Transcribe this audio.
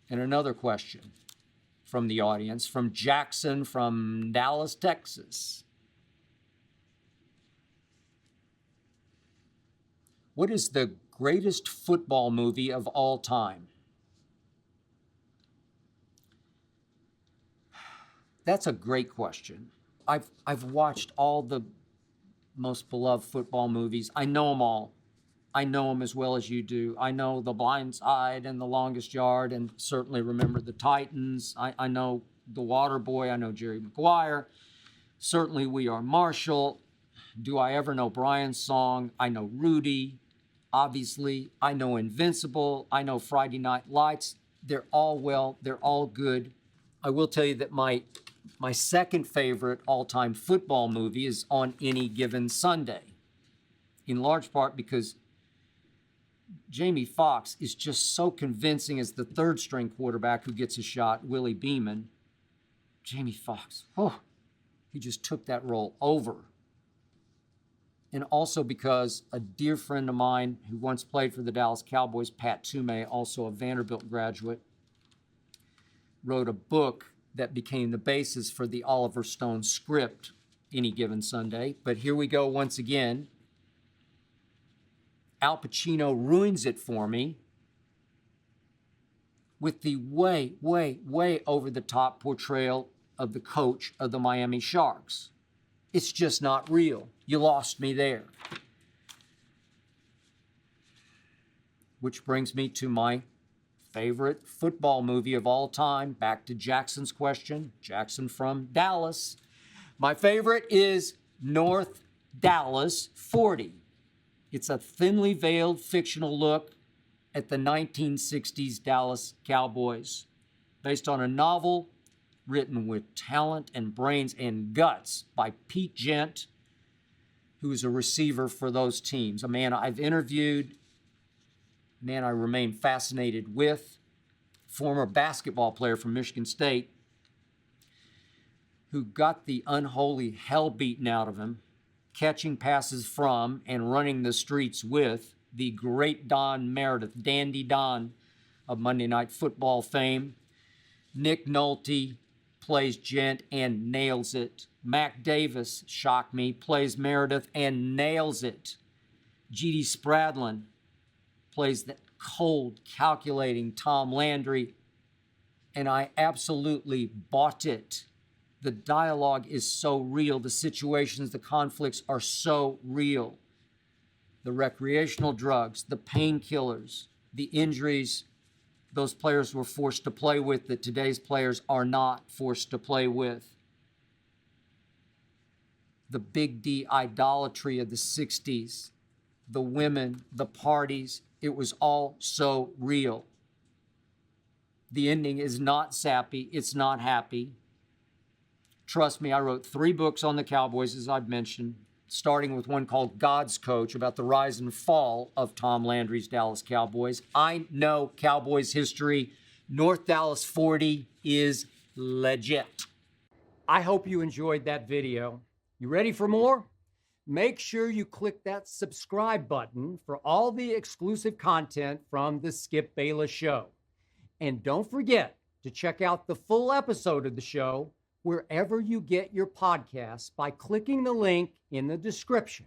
And another question from the audience, from Jackson from Dallas, Texas. What is the greatest football movie of all time? That's a great question. I've watched all the most beloved football movies. I know them all. I know them as well as you do. I know The Blind Side and The Longest Yard, and certainly remember The Titans. I know The Water Boy. I know Jerry Maguire. Certainly We Are Marshall. Do I Ever Know Brian's Song? I know Rudy. Obviously, I know Invincible. I know Friday Night Lights. They're all well. They're all good. I will tell you that my second favorite all-time football movie is On Any Given Sunday, in large part because Jamie Foxx is just so convincing as the third-string quarterback who gets a shot, Willie Beeman. Jamie Foxx, he just took that role over. And also because a dear friend of mine who once played for the Dallas Cowboys, Pat Toomey, also a Vanderbilt graduate, wrote a book that became the basis for the Oliver Stone script, Any Given Sunday. But here we go once again. Al Pacino ruins it for me with the way, way, way over-the-top portrayal of the coach of the Miami Sharks. It's just not real. You lost me there. Which brings me to my favorite football movie of all time. Back to Jackson's question. Jackson from Dallas. My favorite is North Dallas 40. It's a thinly veiled fictional look at the 1960s Dallas Cowboys, based on a novel written with talent and brains and guts by Pete Gent, who is a receiver for those teams. A man I've interviewed, a man I remain fascinated with, former basketball player from Michigan State, who got the unholy hell beaten out of him, catching passes from and running the streets with the great Don Meredith, Dandy Don of Monday Night Football fame. Nick Nolte plays Gent and nails it. Mac Davis, shock me, plays Meredith and nails it. G.D. Spradlin plays the cold, calculating Tom Landry, and I absolutely bought it. The dialogue is so real. The situations, the conflicts are so real. The recreational drugs, the painkillers, the injuries those players were forced to play with that today's players are not forced to play with. The Big D idolatry of the 60s, the women, the parties, it was all so real. The ending is not sappy, it's not happy. Trust me, I wrote 3 books on the Cowboys, as I've mentioned, starting with one called God's Coach, about the rise and fall of Tom Landry's Dallas Cowboys. I know Cowboys history. North Dallas 40 is legit. I hope you enjoyed that video. You ready for more? Make sure you click that subscribe button for all the exclusive content from the Skip Bayless Show. And don't forget to check out the full episode of the show wherever you get your podcasts by clicking the link in the description.